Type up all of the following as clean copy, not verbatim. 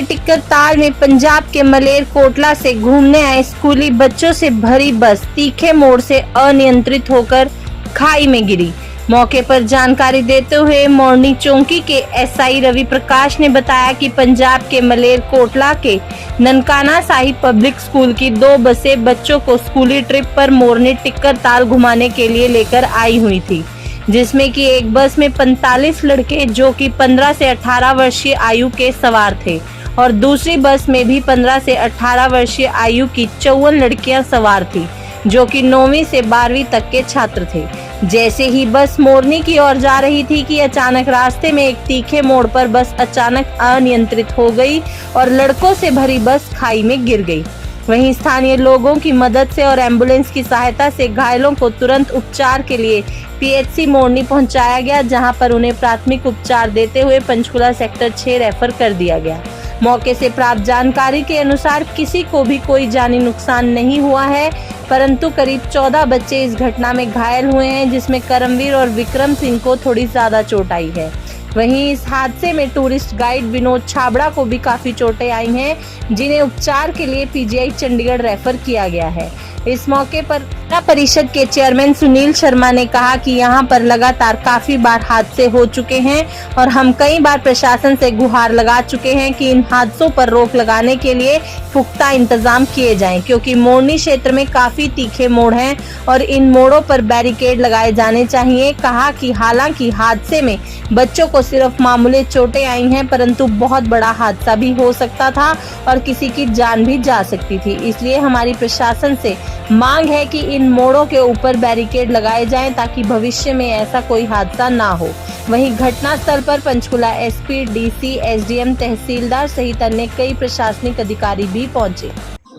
टिक्कर ताल में पंजाब के मलेरकोटला से घूमने आए स्कूली बच्चों से भरी बस तीखे मोड़ से अनियंत्रित होकर खाई में गिरी। मौके पर जानकारी देते हुए मोरनी चौकी के एसआई रवि प्रकाश ने बताया कि पंजाब के मलेरकोटला के ननकाना साहिब पब्लिक स्कूल की 2 बसें बच्चों को स्कूली ट्रिप पर मोरनी टिक्कर ताल घुमाने के लिए लेकर आई हुई थी, जिसमें कि एक बस में 45 लड़के जो कि 15 से 18 वर्षीय आयु के सवार थे और दूसरी बस में भी 15 से 18 वर्षीय आयु की 54 लड़कियां सवार थी, जो कि 9वीं से 12वीं तक के छात्र थे। जैसे ही बस मोरनी की ओर जा रही थी कि अचानक रास्ते में एक तीखे मोड़ पर बस अचानक अनियंत्रित हो गई और लड़कों से भरी बस खाई में गिर गई। वहीं स्थानीय लोगों की मदद से और एम्बुलेंस की सहायता से घायलों को तुरंत उपचार के लिए पीएचसी मोरनी पहुंचाया गया, जहां पर उन्हें प्राथमिक उपचार देते हुए पंचकुला सेक्टर 6 रेफर कर दिया गया। मौके से प्राप्त जानकारी के अनुसार किसी को भी कोई जानी नुकसान नहीं हुआ है, परंतु करीब 14 बच्चे इस घटना में घायल हुए हैं, जिसमें करमवीर और विक्रम सिंह को थोड़ी ज्यादा चोट आई है। वहीं इस हादसे में टूरिस्ट गाइड विनोद छाबड़ा को भी काफी चोटें आई हैं, जिन्हें उपचार के लिए पीजीआई चंडीगढ़ रेफर किया गया है। इस मौके पर जिला परिषद के चेयरमैन सुनील शर्मा ने कहा कि यहां पर लगातार काफी बार हादसे हो चुके हैं और हम कई बार प्रशासन से गुहार लगा चुके हैं कि इन हादसों पर रोक लगाने के लिए पुख्ता इंतजाम किए जाएं, क्योंकि मोरनी क्षेत्र में काफी तीखे मोड़ हैं और इन मोड़ों पर बैरिकेड लगाए जाने चाहिए। कहा कि हालांकि हादसे में बच्चों को सिर्फ मामूली चोटें आई हैं, परंतु बहुत बड़ा हादसा भी हो सकता था और किसी की जान भी जा सकती थी। इसलिए हमारी प्रशासन से मांग है कि इन मोड़ों के ऊपर बैरिकेड लगाए जाएं, ताकि भविष्य में ऐसा कोई हादसा ना हो। वहीं घटनास्थल पर पंचकुला एसपी, डीसी, एसडीएम, तहसीलदार सहित अन्य कई प्रशासनिक अधिकारी भी पहुंचे।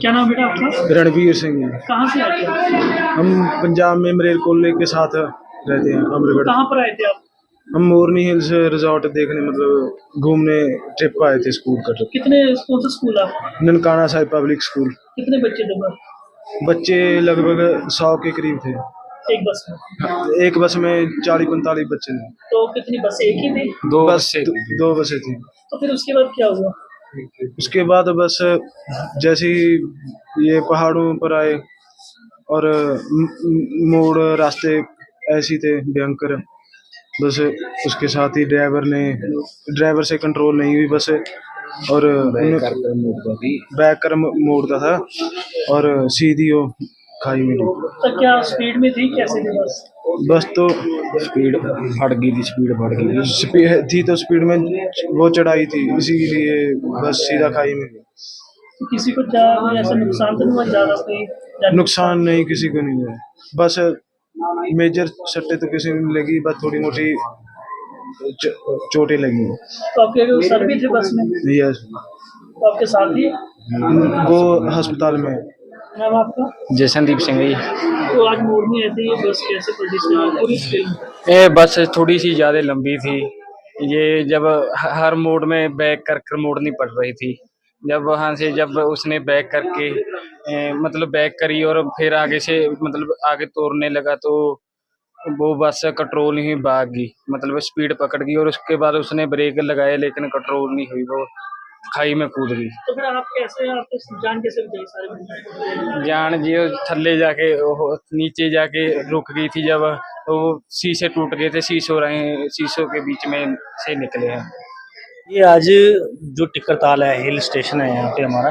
क्या नाम बेटा आपका? रणवीर सिंह। कहाँ से आए थे आप? हम पंजाब में मलेरकोटले के साथ रहते हैं, अमरगढ़। कहाँ पर आए थे आप? हम मोरनी हिल्स रिजॉर्ट देखने, मतलब घूमने ट्रिप आए थे स्कूल का ट्रिप। कितने कौन सा स्कूल है? Nankana Sahib public school. कितने बच्चे थे बस? बच्चे लगभग 100 के करीब थे। एक बस में? एक बस में 40-45 बच्चे थे। तो कितनी बसें? एक ही थी? दो बसें थी। तो फिर उसके बाद क्या हुआ? उसके बाद बस जैसे ही ये पहाड़ों पर आए और मोड़ रास्ते ऐसे थे भयंकर, बस उसके साथ ही ड्राइवर से कंट्रोल नहीं हुई बस और बैक कर मोड़ता था और सीधी वो खाई में डूबी। तो क्या स्पीड में थी, कैसे थी बस? बस तो स्पीड बढ़ गई थी, स्पीड थी तो स्पीड में वो चढ़ाई थी, इसीलिए बस सीधा खाई में। तो किसी को ऐसा नुकसान तो नहीं हुआ? ज्यादा कोई नुकसान नहीं, किसी को नहीं हुआ, बस मेजर सट्टे तो किसी को लगी, बस थोड़ी मोटी चोटें लगी। तो आपके सर भी थे बस में? यस। तो आपके साथ ही वो अस्पताल में। नाम आपका? जैसनदीप सिंह जी। तो आज मोरनी ऐसे ही बस कैसे पलटी? पूरी स्पीड? ये बस थोड़ी सी ज़्यादा लंबी थी। ये जब हर मोड़ में बैक कर मोड़नी पड़ रही थी, जब वहाँ से जब उसने बैक करके मतलब बैक करी और फिर आगे से मतलब आगे तोड़ने लगा, तो वो बस कंट्रोल ही भाग गई, मतलब स्पीड पकड़ गई और उसके बाद उसने ब्रेक लगाए लेकिन कंट्रोल नहीं हुई, वो खाई में कूद गई। तो फिर आप कैसे, आपकी जान कैसे बचाई सारे? जान जी थल्ले जाके नीचे जाके रुक गई थी, जब तो शीशे टूट गए थे, शीशों के बीच में से निकले हैं। ये आज जो टिक्कर ताल है, हिल स्टेशन है यहाँ पे हमारा,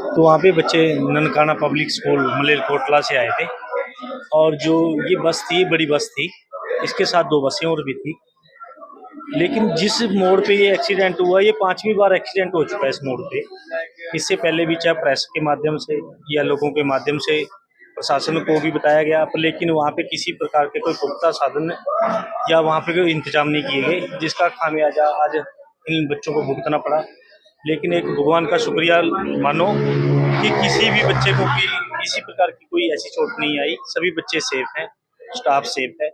तो वहाँ पे बच्चे ननकाना पब्लिक स्कूल मलेरकोटला से आए थे और जो ये बस थी, बड़ी बस थी, इसके साथ 2 बसें और भी थी। लेकिन जिस मोड़ पे ये एक्सीडेंट हुआ, ये 5वीं बार एक्सीडेंट हो चुका है इस मोड़ पे। इससे पहले भी चाहे प्रेस के माध्यम से या लोगों के माध्यम से प्रशासन को भी बताया गया, लेकिन वहाँ पे किसी प्रकार के कोई पुख्ता साधन या वहाँ पे कोई इंतजाम नहीं किए गए, जिसका खामियाजा आज इन बच्चों को भुगतना पड़ा। लेकिन एक भगवान का शुक्रिया मानो कि किसी भी बच्चे को किसी प्रकार की कोई ऐसी चोट नहीं आई, सभी बच्चे सेफ हैं, स्टाफ सेफ है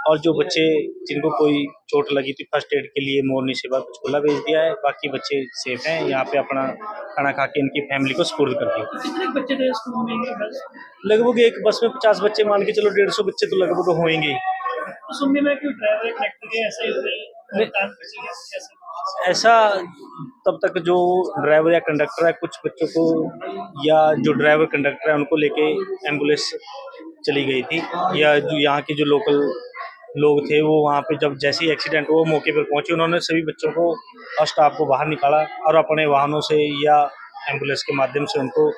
और जो बच्चे जिनको कोई चोट लगी थी फर्स्ट एड के लिए मोरनी सेवा पंचकुला भेज दिया है, बाकी बच्चे सेफ हैं। यहाँ पे अपना खाना खा के इनकी फैमिली को सुपुर्द कर दिया। कितने बच्चे थे स्कूल में? लगभग एक बस में 50 बच्चे, मान के चलो 150 बच्चे तो लगभग होंगे। तो सुनने में कि ड्राइवर कनेक्टर के ऐसा ही ऐसा तब तक जो ड्राइवर या कंडक्टर है कुछ बच्चों को या जो ड्राइवर कंडक्टर है उनको लेके एम्बुलेंस चली गई थी, या जो यहाँ के जो लोकल लोग थे वो वहाँ पे जब जैसे ही एक्सीडेंट हुआ मौके पर पहुंचे, उन्होंने सभी बच्चों को और स्टाफ को बाहर निकाला और अपने वाहनों से या एम्बुलेंस के माध्यम से उनको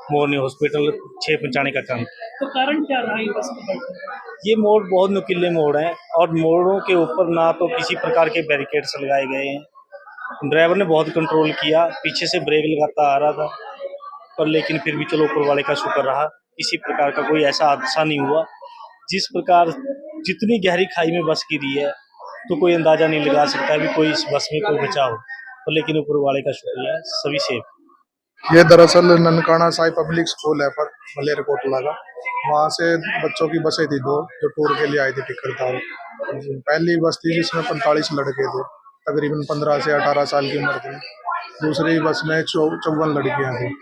मोरनी हॉस्पिटल 6 पहुँचाने का काम किया। तो कारण क्या रहा ये बस का बढ़ना? ये मोड़ बहुत नुकीले मोड़ हैं और मोड़ों के ऊपर ना तो किसी प्रकार के बैरिकेड्स लगाए गए हैं। ड्राइवर ने बहुत कंट्रोल किया, पीछे से ब्रेक लगाता आ रहा था, पर लेकिन फिर भी चलो ऊपर वाले का शुक्र रहा, किसी प्रकार का कोई ऐसा हादसा नहीं हुआ। जिस प्रकार जितनी गहरी खाई में बस गिरी है तो कोई अंदाज़ा नहीं लगा सकता भी कोई इस बस में कोई बचा हो, पर लेकिन ऊपर वाले का शुक्र है, सभी सेफ। ये दरअसल ननकाना साई पब्लिक स्कूल है पर मलेरकोटला का, वहाँ से बच्चों की बसें थी 2 जो टूर के लिए आई थी टिकरताल। पहली बस थी जिसमें 45 लड़के थे, तकरीबन 15 से 18 साल की उम्र थी। दूसरी बस में 54 लड़कियाँ थी,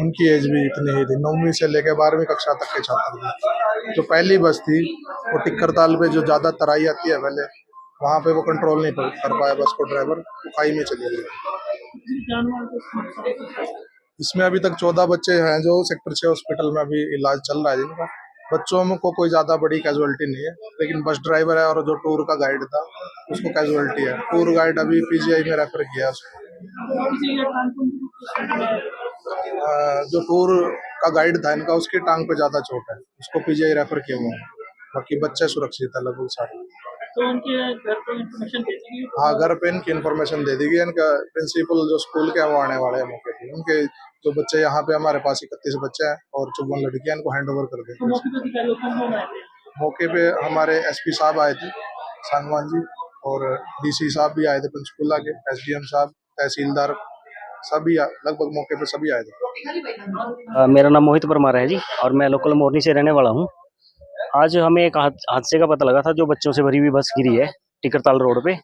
उनकी एज भी इतनी ही थी, 9वीं से लेकर 12वीं कक्षा तक के छात्र थे। जो पहली बस थी वो टिकरताल पे जो ज़्यादा तराई आती है पहले, वहाँ पे वो कंट्रोल नहीं कर पाया बस को ड्राइवर, वो खाई में चली गई। जानवर को इसमें अभी तक 14 बच्चे हैं जो सेक्टर 6 हॉस्पिटल में अभी इलाज चल रहा है जिनका। बच्चों में को कोई ज़्यादा बड़ी कैजुअलिटी नहीं है, लेकिन बस ड्राइवर है और जो टूर का गाइड था उसको कैजुअलिटी है। टूर गाइड अभी पीजीआई में रेफर किया उसको। जो टूर का गाइड था इनका, उसकी टांग पे ज़्यादा चोट है, उसको पीजीआई रेफर किया हुआ है। बाकी बच्चे सुरक्षित है लगभग सारे। तो उनके घर पे इन्फॉर्मेशन दे दी? हाँ, घर पे इनकी इन्फॉर्मेशन दे दी गई। इनका प्रिंसिपल जो स्कूल के हैं वो आने वाले हैं मौके पे। उनके जो बच्चे यहाँ पे हमारे पास 31 बच्चे हैं और 54 लड़कियां, इनको हैंड ओवर कर देते तो हैं। मौके पे अधिकारी कौन आए थे? मौके पे हमारे एसपी साहब आए थे सांगवान जी, और डीसी साहब भी आए थे पंचकुला के, एसडीएम साहब, तहसीलदार, सभी लगभग मौके पे सभी आए थे। मेरा नाम मोहित परमार है जी, और मैं लोकल मोरनी से रहने वाला हूँ। आज हमें एक हादसे का पता लगा था, जो बच्चों से भरी हुई बस गिरी है टिकरताल रोड पे।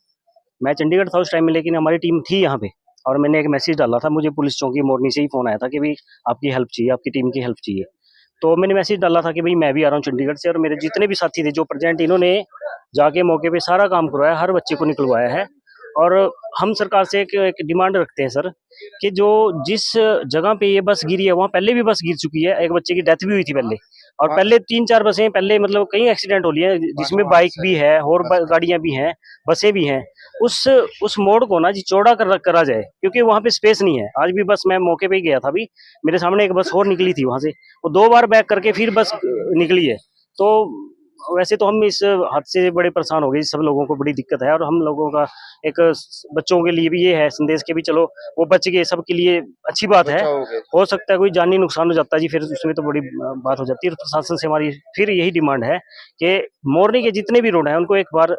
मैं चंडीगढ़ था उस टाइम में, लेकिन हमारी टीम थी यहाँ पे, और मैंने एक मैसेज डाला था। मुझे पुलिस चौकी मोरनी से ही फ़ोन आया था कि भाई आपकी हेल्प चाहिए, आपकी टीम की हेल्प चाहिए। तो मैंने मैसेज डाला था कि भाई मैं भी आ रहा हूँ चंडीगढ़ से, और मेरे जितने भी साथी थे जो प्रेजेंट, इन्होंने जाके मौके पे सारा काम करवाया, हर बच्चे को निकलवाया है। और हम सरकार से एक डिमांड रखते हैं सर, कि जो जिस जगह पे ये बस गिरी है वहाँ पहले भी बस गिर चुकी है, एक बच्चे की डेथ भी हुई थी पहले, और पहले 3-4 बसें पहले मतलब कई एक्सीडेंट हो लिए हैं, जिसमें बाइक भी है और गाड़ियाँ भी हैं, बसें भी हैं। उस मोड़ को ना जी चौड़ा करा जाए, क्योंकि वहाँ पे स्पेस नहीं है। आज भी बस, मैं मौके पे ही गया था, अभी मेरे सामने एक बस और निकली थी वहाँ से, वो 2 बार बैक करके फिर बस निकली है। तो वैसे तो हम इस हादसे से बड़े परेशान हो गए, सब लोगों को बड़ी दिक्कत है, और हम लोगों का एक बच्चों के लिए भी ये है संदेश के भी चलो वो बच गए, सबके लिए अच्छी बात है। हो सकता है कोई जानी नुकसान हो जाता है जी, फिर उसमें तो बड़ी बात हो जाती है। प्रशासन से हमारी फिर यही डिमांड है कि मोरनी के जितने भी रोड हैं उनको एक बार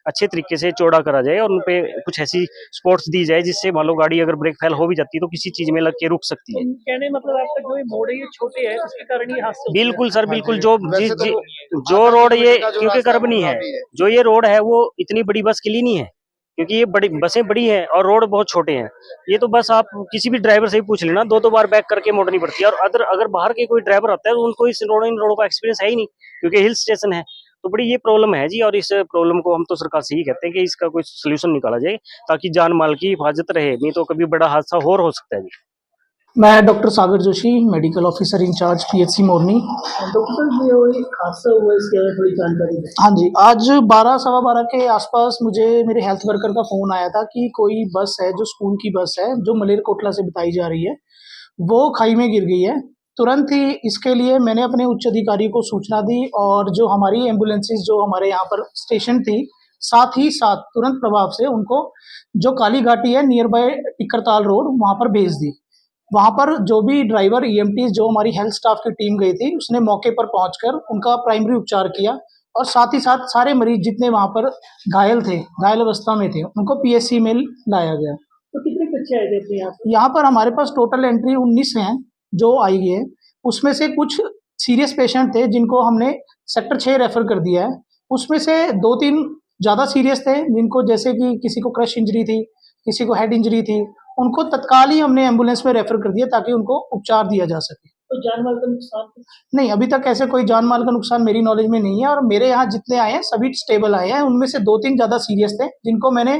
अच्छे तरीके से चौड़ा करा जाए, और उन पे कुछ ऐसी स्पोर्ट्स दी जाए जिससे मान लो गाड़ी अगर ब्रेक फेल हो भी जाती है तो किसी चीज में लग के रुक सकती है। कहने मतलब आपका जो ये मोड़ है ये छोटे है, इसके कारण ये हादसा बिल्कुल सर, बिल्कुल। जो रोड ये क्योंकि कर्ब नहीं है, जो ये रोड है वो इतनी बड़ी बस के लिए नहीं है, क्योंकि ये बड़ी बसें बड़ी हैं और रोड बहुत छोटे हैं। ये तो बस आप किसी भी ड्राइवर से ही पूछ लेना, 2 बार बैक करके मोड़नी पड़ती है। और अगर बाहर के कोई ड्राइवर आता है तो उनको इन रोडों का एक्सपीरियंस है ही नहीं, क्योंकि हिल स्टेशन है। तो बड़ी ये प्रॉब्लम है जी, और इस प्रॉब्लम को हम तो सरकार से ही कहते हैं कि इसका कोई सोल्यूशन निकाला जाए, ताकि जान माल की हिफाजत रहे, नहीं तो कभी बड़ा हादसा और हो सकता है जी। मैं doctor Sagar Joshi, medical officer incharge PHC Morni. Doctor ये हादसा हुआ, इसके बारे में थोड़ी जानकारी दें। हाँ जी, आज 12 सवा 12 के आसपास मुझे मेरे हेल्थ वर्कर का फ़ोन आया था कि कोई बस है, जो स्कूल की बस है, जो मलेरकोटला से बताई जा रही है, वो खाई में गिर गई है। तुरंत ही इसके लिए मैंने अपने उच्च अधिकारियों को सूचना दी, और जो हमारी एम्बुलेंसेज जो हमारे यहाँ पर स्टेशन थी, साथ ही साथ तुरंत प्रभाव से उनको जो काली घाटी है नियर बाय टिकरताल रोड, वहाँ पर भेज दी। वहाँ पर जो भी ड्राइवर ईएमटी जो हमारी हेल्थ स्टाफ की टीम गई थी, उसने मौके पर पहुंचकर उनका प्राइमरी उपचार किया, और साथ ही साथ सारे मरीज जितने वहाँ पर घायल अवस्था में थे, उनको पीएचसी में लाया गया। तो कितने बच्चे आए थे अपने यहाँ पर हमारे पास टोटल एंट्री 19 हैं जो आई है। उसमें से कुछ सीरियस पेशेंट थे जिनको हमने सेक्टर 6 रेफर कर दिया है। उसमें से 2-3 ज़्यादा सीरियस थे, जिनको जैसे कि किसी को क्रश इंजरी थी, किसी को हेड इंजरी थी, उनको तत्काल ही हमने एम्बुलेंस में रेफर कर दिया ताकि उनको उपचार दिया जा सके। तो जान माल का नुकसान कुछ? नहीं, अभी तक ऐसे कोई जान माल का नुकसान मेरी नॉलेज में नहीं है और मेरे यहाँ जितने आए हैं सभी स्टेबल आए हैं। उनमें से 2-3 ज़्यादा सीरियस थे जिनको मैंने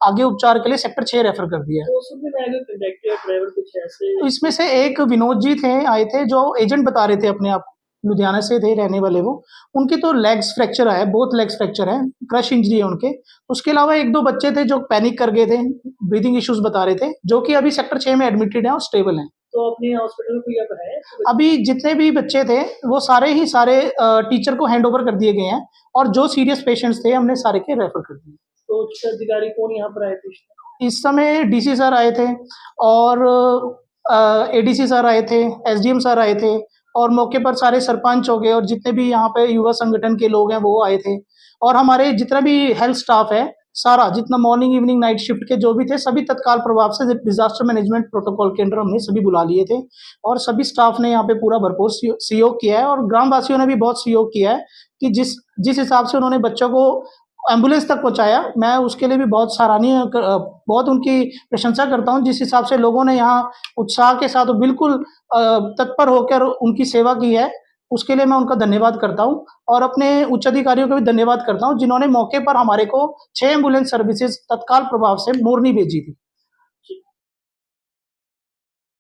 आगे उपचार के लिए सेक्टर 6 रेफर कर दिया है। तो सुनने में आगे कंडक्टर ड्राइवर कुछ ऐसे तो इसमें से एक विनोद जी थे, आए थे जो एजेंट बता रहे थे अपने आप को, लुधियाना से थे रहने वाले वो। उनकी तो लेग्स फ्रैक्चर है, बोथ लेग्स फ्रैक्चर है, क्रश इंजरी है उनके। उसके अलावा 1-2 बच्चे थे जो पैनिक कर गए थे, ब्रीथिंग इश्यूज बता रहे थे, जो कि अभी सेक्टर 6 में एडमिटेड हैं और स्टेबल हैं। तो अपने हॉस्पिटल में कोई अब है? अभी जितने भी बच्चे थे वो सारे टीचर को हैंड ओवर कर दिए गए हैं और जो सीरियस पेशेंट्स थे हमने सारे के रेफर कर दिए। तो उच्च अधिकारी कौन यहाँ पर आए थे? इस समय डीसी सर आए थे और एडीसी सर आए थे, एसडीएम सर आए थे और मौके पर सारे सरपंच हो गए और जितने भी यहाँ पे युवा संगठन के लोग हैं वो आए थे और हमारे जितना भी हेल्थ स्टाफ है सारा, जितना मॉर्निंग इवनिंग नाइट शिफ्ट के जो भी थे सभी तत्काल प्रभाव से डिजास्टर मैनेजमेंट प्रोटोकॉल के अंडर हमने सभी बुला लिए थे और सभी स्टाफ ने यहाँ पे पूरा भरपूर सहयोग किया है और ग्रामवासियों ने भी बहुत सहयोग किया है कि जिस हिसाब से उन्होंने बच्चों को एम्बुलेंस तक पहुंचाया, मैं उसके लिए भी बहुत सराहनीय बहुत उनकी प्रशंसा करता हूं। जिस हिसाब से लोगों ने यहाँ उत्साह के साथ बिल्कुल तत्पर होकर उनकी सेवा की है, उसके लिए मैं उनका धन्यवाद करता हूं और अपने उच्च अधिकारियों का भी धन्यवाद करता हूं जिन्होंने मौके पर हमारे को 6 एम्बुलेंस सर्विसेज तत्काल प्रभाव से मोरनी भेजी थी।